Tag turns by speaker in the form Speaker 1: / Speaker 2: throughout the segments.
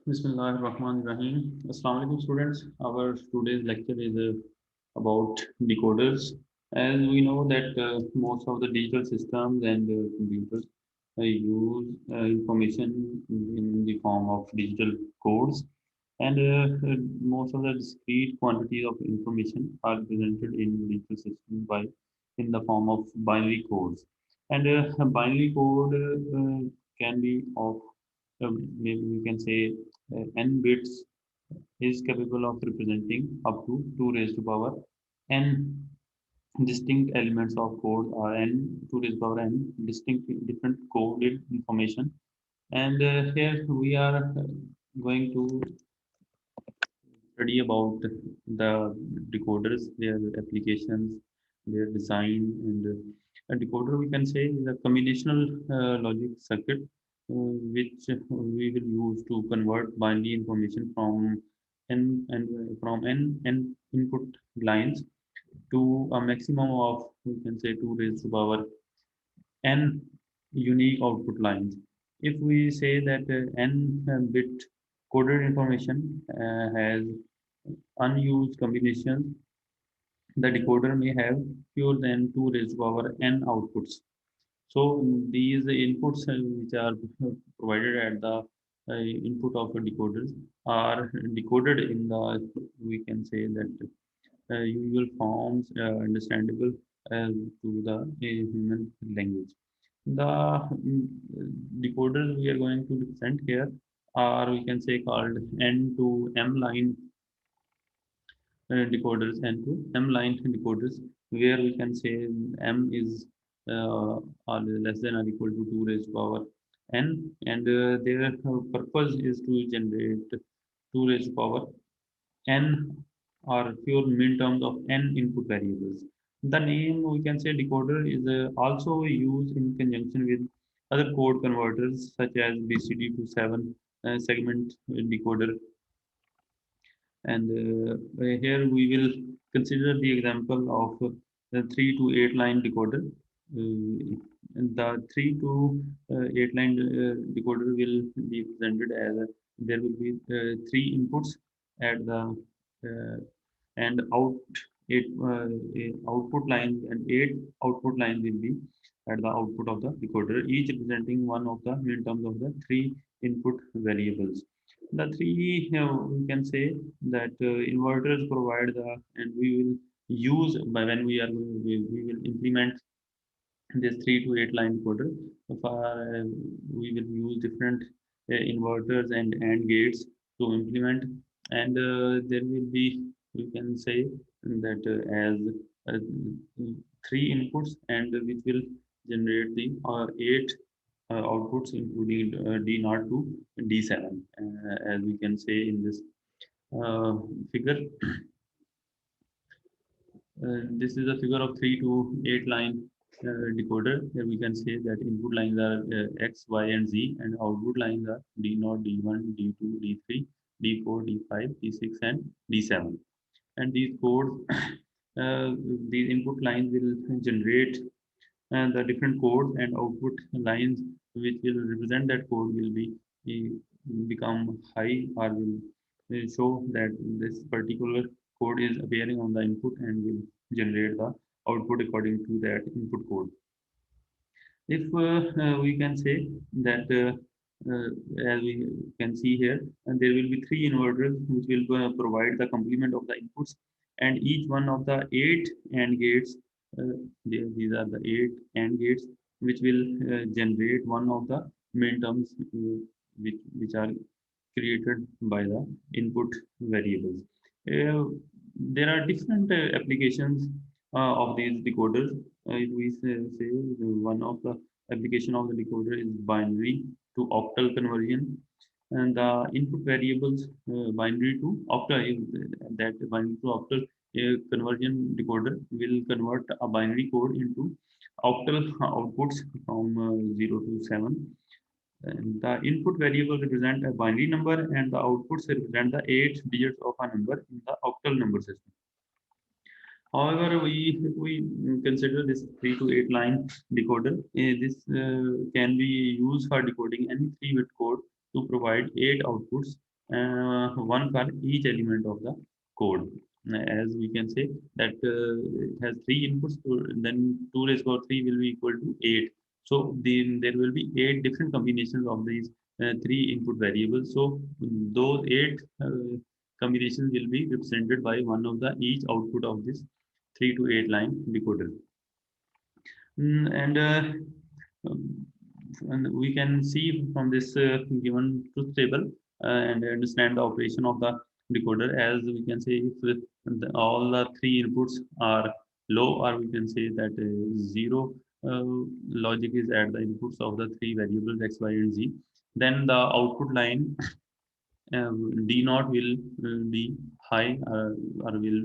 Speaker 1: Bismillahirrahmanirrahim. Assalamu alaikum students. Our today's lecture is about decoders. As we know that most of the digital systems and computers use information in the form of digital codes, and most of the discrete quantities of information are presented in digital systems by in the form of binary codes. And binary code can be of maybe we can say n bits is capable of representing up to 2 raised to power n distinct elements of code or n 2 raised to power n distinct different coded information. And here we are going to study about the decoders, their applications, their design, and a decoder we can say is a combinational logic circuit which we will use to convert binary information from n input lines to a maximum of we can say 2 raised to power n unique output lines. If we say that n bit coded information has unused combinations, the decoder may have fewer than 2 raised to power n outputs. So these inputs which are provided at the input of a decoders are decoded in the we can say that usual forms understandable to the human language. The decoders we are going to present here are we can say called N to M line decoders and to M line decoders, where we can say M is or less than or equal to 2 raised to power n, and their purpose is to generate 2 raised to power n or pure min terms of n input variables. The name we can say decoder is also used in conjunction with other code converters such as BCD to 7 segment decoder, and here we will consider the example of the 3 to 8 line decoder. And the 3 to 8 line decoder will be presented as there will be three inputs at the uh, and eight output lines, and eight output lines will be at the output of the decoder, each representing one of the midterms of the three input variables. The three, we can say that inverters provide the, and we will use by when we will implement this 3 to 8 line decoder. We will use different inverters and gates to implement, and there will be we can say that as uh, three inputs and which will generate the eight outputs including D naught to D7, as we can say in this uh, figure. This is a figure of 3 to 8 line decoder. Here we can say that input lines are X, Y, and Z, and output lines are D0, D1, D2, D3, D4, D5, D6, and D7. And these codes, uh, these input lines will generate the different codes, and output lines which will represent that code will be become high or will show that this particular code is appearing on the input and will generate the output according to that input code. If we can say that as we can see here, and there will be three inverters which will provide the complement of the inputs, and each one of the eight AND gates, these are the eight AND gates which will generate one of the main terms which are created by the input variables. There are different applications of these decoders. If we say one of the application of the decoder is binary to octal conversion, and the input variables binary to octal, that binary to octal conversion decoder will convert a binary code into octal outputs from 0 to 7, and the input variable represent a binary number, and the outputs represent the 8 digits of a number in the octal number system. However, if we consider this 3 to 8 line decoder, this can be used for decoding any 3-bit code to provide 8 outputs, one for each element of the code. As we can say that it has 3 inputs, so then 2 raised power 3 will be equal to 8. So then there will be 8 different combinations of these 3 input variables. So those 8 combinations will be represented by one of the each output of this 3 to 8 line decoder. And and we can see from this given truth table and understand the operation of the decoder. As we can say, if all the 3 inputs are low, or we can say that zero logic is at the inputs of the 3 variables x, y, and z, then the output line d naught will be high, or will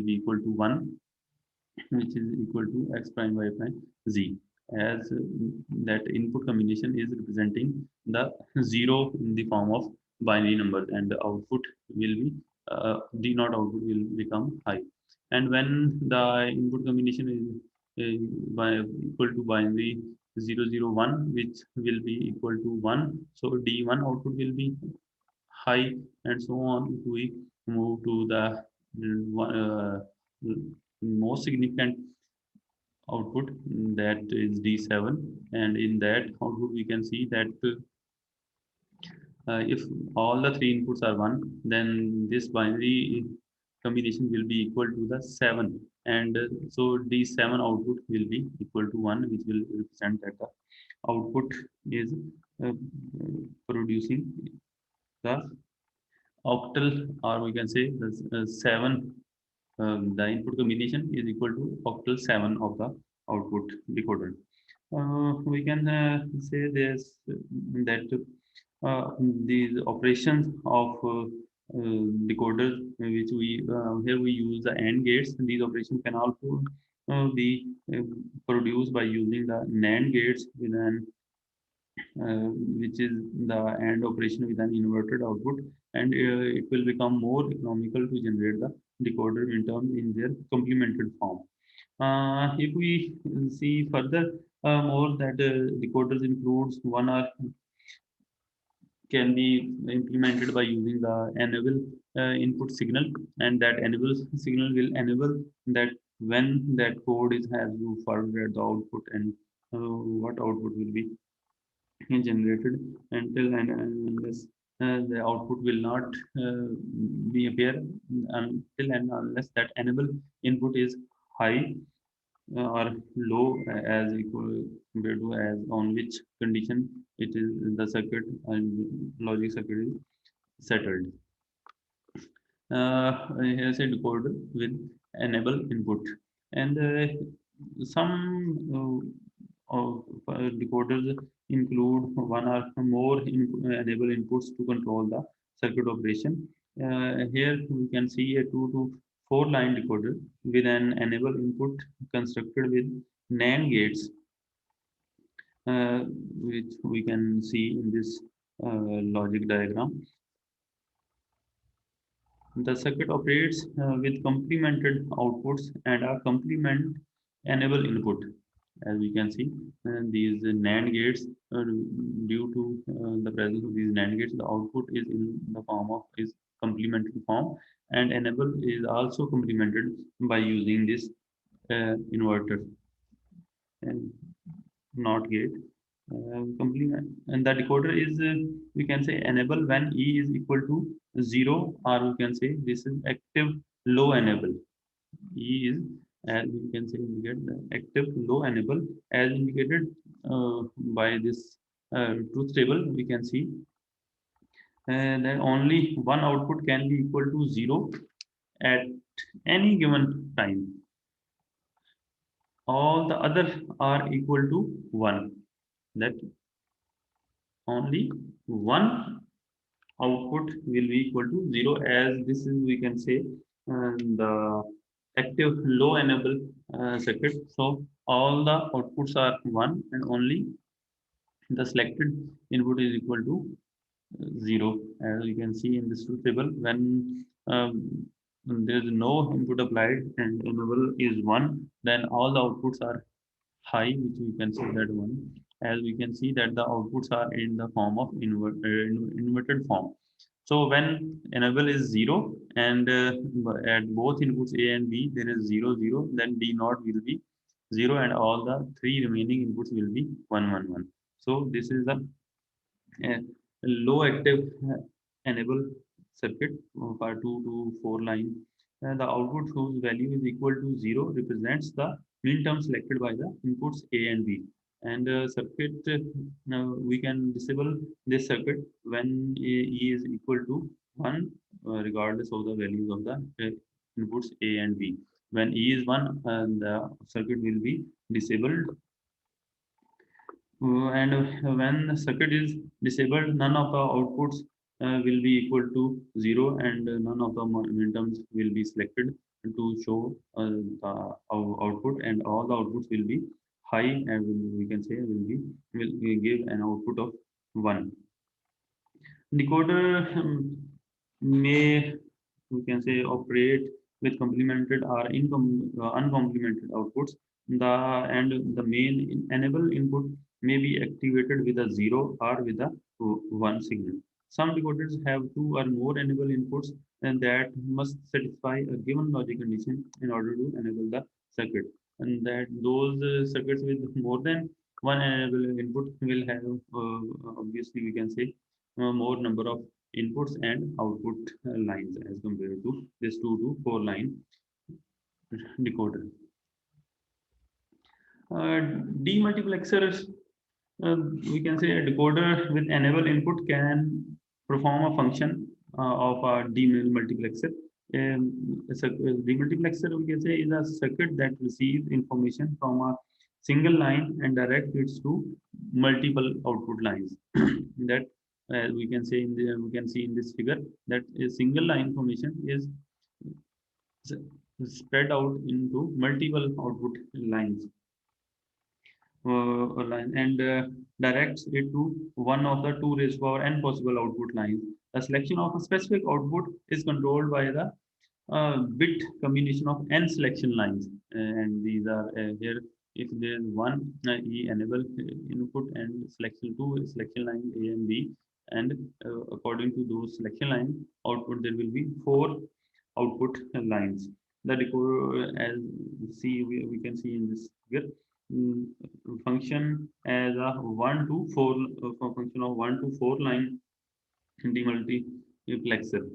Speaker 1: be equal to 1, which is equal to x prime y prime z, as that input combination is representing the 0 in the form of binary numbers, and the output will be d naught output will become high. And when the input combination is equal to binary 0 0 1, which will be equal to 1, so d1 output will be high, and so on. If we move to the most significant output, that is D7, and in that output we can see that if all the 3 inputs are 1, then this binary combination will be equal to the 7, and so D7 output will be equal to 1, which will represent that the output is uh, producing the octal, or we can say the 7, the input combination is equal to octal 7 of the output decoder. We can say this that these operations of decoders, which we here we use the AND gates. These operations can also be produced by using the NAND gates with an which is the AND operation with an inverted output, and it will become more economical to generate the decoder in terms in their complemented form. If we see further more that decoders includes one or can be implemented by using the enable input signal, and that enable signal will enable that when that code is has to forward the output, and what output will be generated until and unless the output will not be appear until and unless that enable input is high or low, as equal compared to as on which condition it is the circuit and logic circuit is settled. Here's a decoder with enable input, and some decoders include one or more enable inputs to control the circuit operation. Here we can see a 2 to 4 line decoder with an enable input constructed with NAND gates, uh, which we can see in this logic diagram. The circuit operates with complemented outputs and a complement enable input. As we can see, these NAND gates, due to the presence of these NAND gates, the output is in the form of is complementary form, and enable is also complemented by using this inverter and NOT gate. Complement, and the decoder is we can say enable when E is equal to 0, or we can say this is active low enable. E is, as we can say, indicate the active low enable, as indicated by this truth table. We can see and then only one output can be equal to 0 at any given time. All the other are equal to 1. That only one output will be equal to 0, as this is we can say the active low enable circuit. So all the outputs are 1, and only the selected input is equal to 0, as you can see in this truth table. When there is no input applied and enable is 1, then all the outputs are high, which we can say that 1. as we can see that the outputs are in the form of inverted form. So when enable is 0 and at both inputs A and B there is 0 0, then D naught will be 0 and all the three remaining inputs will be 1 1 1. So this is the low active enable circuit for 2 to 4 line. The output whose value is equal to 0 represents the min term selected by the inputs A and B. And circuit, now we can disable this circuit when E is equal to 1, regardless of the values of the inputs A and B. When E is 1, the circuit will be disabled. And when the circuit is disabled, none of the outputs will be equal to 0 and none of the minterms will be selected to show the output, and all the outputs will be high and we can say will give an output of 1. Decoder may, we can say, operate with complemented or uncomplemented outputs. The main enable input may be activated with a 0 or with a 1 signal. Some decoders have 2 or more enable inputs and that must satisfy a given logic condition in order to enable the circuit. And that those circuits with more than one enable input will have, obviously we can say, more number of inputs and output lines as compared to this 2 to 4 line decoder. Demultiplexers, we can say a decoder with enable input can perform a function of a demultiplexer. Demultiplexer, we can say, is a circuit that receives information from a single line and directs it to multiple output lines. That we can say we can see in this figure that a single line information is spread out into multiple output lines and directs it to one of the 2 raised power n possible output lines. The selection of a specific output is controlled by the bit combination of n selection lines, and these are here. If there is one E enable input and selection 2 selection line A and B, and according to those selection line output, there will be 4 output lines. The decoder, as we can see in this figure, function as a 1 to 4 function of 1 to 4 line demultiplexer.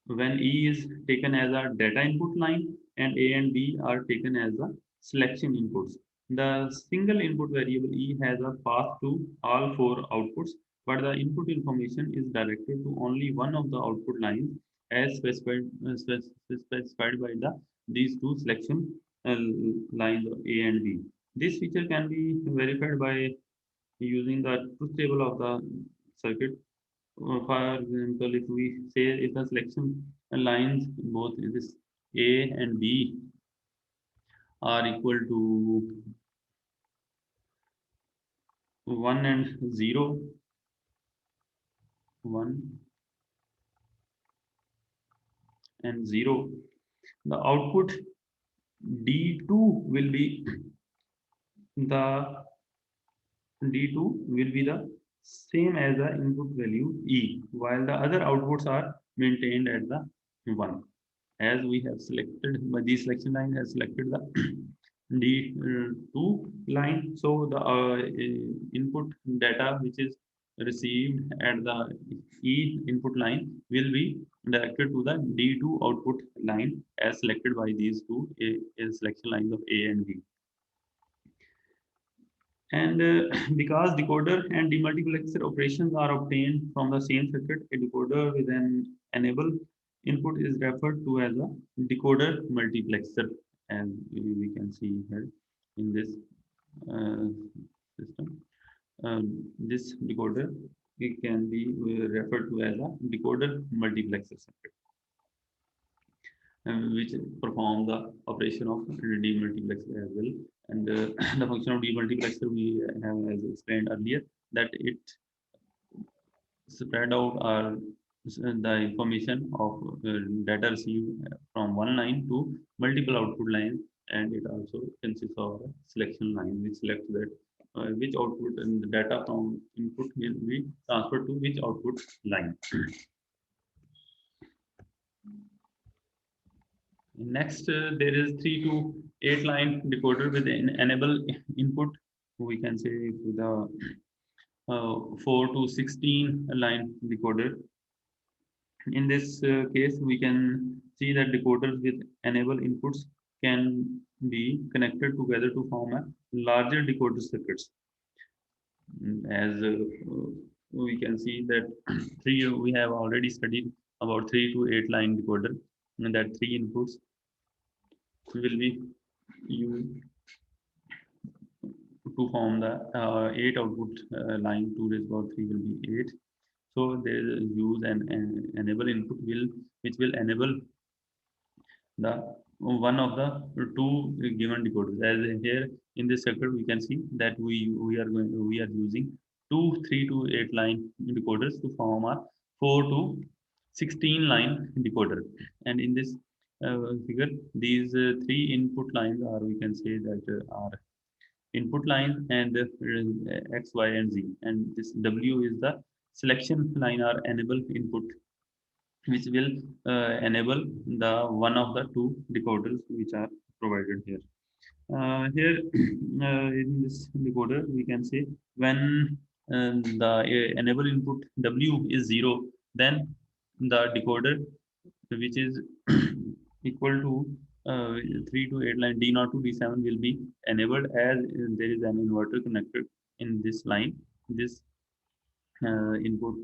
Speaker 1: When E is taken as a data input line and A and B are taken as the selection inputs. The single input variable E has a path to all 4 outputs, but the input information is directed to only one of the output lines as specified by these 2 selection lines of A and B. This feature can be verified by using the truth table of the circuit. For example, if we say if the selection lines both this A and B are equal to 1 and 0, 1 and 0, the output D2 will be the same as the input value E, while the other outputs are maintained at the 1. As we have selected, by the selection line has selected the D2 line, so the input data which is received at the E input line will be directed to the D2 output line as selected by these 2 selection lines of A and B. And because decoder and demultiplexer operations are obtained from the same circuit, a decoder with an enable input is referred to as a decoder multiplexer, as we can see here in this system. This decoder, it can be referred to as a decoder multiplexer circuit, which perform the operation of demultiplexer as well. And the function of demultiplexer we have as explained earlier, that it spread out the information of data received from one line to multiple output lines, and it also consists of a selection line which selects that which output and the data from input will be transferred to which output line. Next, there is 3 to 8 line decoder with an enable input. We can say the 4 to 16 line decoder. In this case, we can see that decoders with enable inputs can be connected together to form a larger decoder circuits. As we can see that we have already studied about 3 to 8 line decoder, and that 3 inputs will be used to form the 8 output line. 2 raised power 3 will be 8. So they use an enable input which will enable the one of the two given decoders. As here in this circuit, we can see that we are using 3 to 8 line decoders to form a 4 to 16 line decoder. And in this figure, these 3 input lines are, we can say that are input line and x, y, and z. And this w is the selection line or enable input, which will enable the one of the two decoders which are provided here. Here in this decoder, we can say when the enable input W is 0, then the decoder which is equal to 3 to 8 line D0 to D7 will be enabled, as there is an inverter connected in this line. This input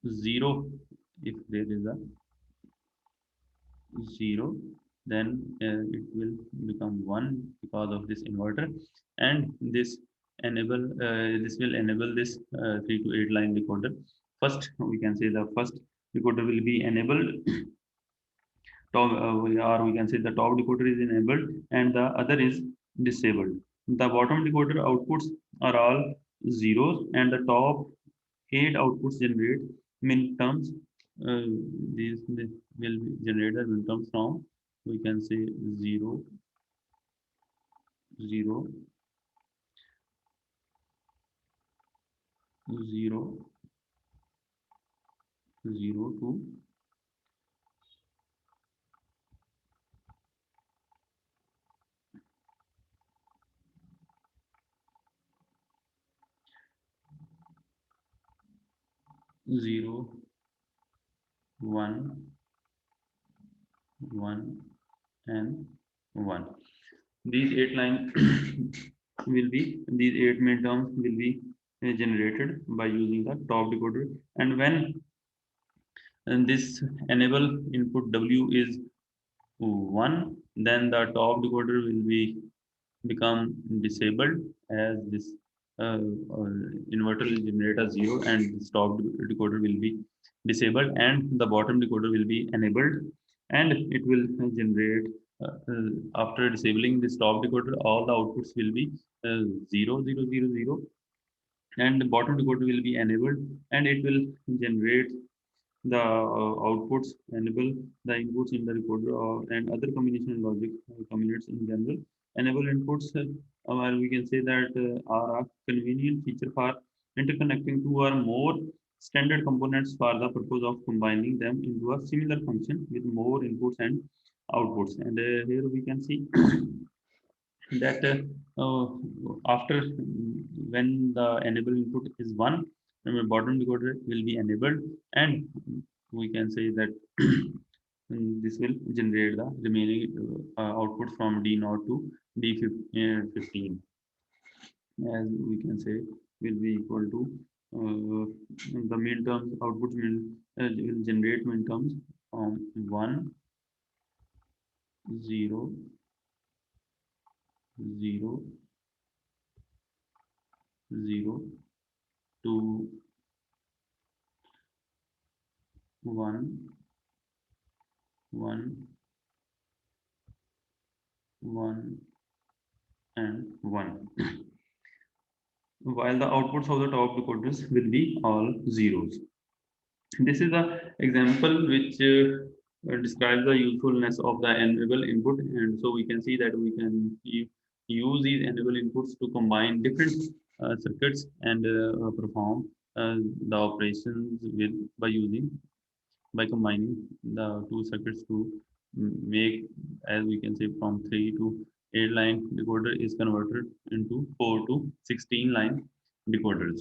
Speaker 1: 0, if there is a 0, then it will become 1 because of this inverter, and this will enable this 3 to 8 line decoder. First, we can say the first decoder will be enabled, top, or we can say the top decoder is enabled and the other is disabled. The bottom decoder outputs are all zeros, and the top 8 outputs generate min terms. These will generate the min terms from, we can say, 0, 0, 0, 0 to 0, 1, 1, and 1. These 8 lines will be, these 8 min terms will be generated by using the top decoder. And when this enable input W is 1, then the top decoder will be become disabled, as this inverter will generate a 0 and the top decoder will be disabled, and the bottom decoder will be enabled, and it will generate after disabling this top decoder, all the outputs will be 0, 0, 0, 0, and the bottom decoder will be enabled, and it will generate the outputs, enable the inputs in the recorder, and other combination logic combinates in general. Enable inputs, or we can say that are a convenient feature for interconnecting two or more standard components for the purpose of combining them into a similar function with more inputs and outputs. And here we can see that after when the enable input is 1, bottom decoder will be enabled, and we can say that this will generate the remaining output from D0 to D15, as we can say will be equal to the min terms output will generate min terms from 1, 0, 0, 0 to 1, 1, 1, and 1, while the outputs of the top decoders will be all zeros. This is the example which describes the usefulness of the enable input, and so we can see that we can use these enable inputs to combine different circuits and perform the operations with by combining the two circuits to make, as we can say, from 3 to 8 line decoder is converted into 4 to 16 line decoders.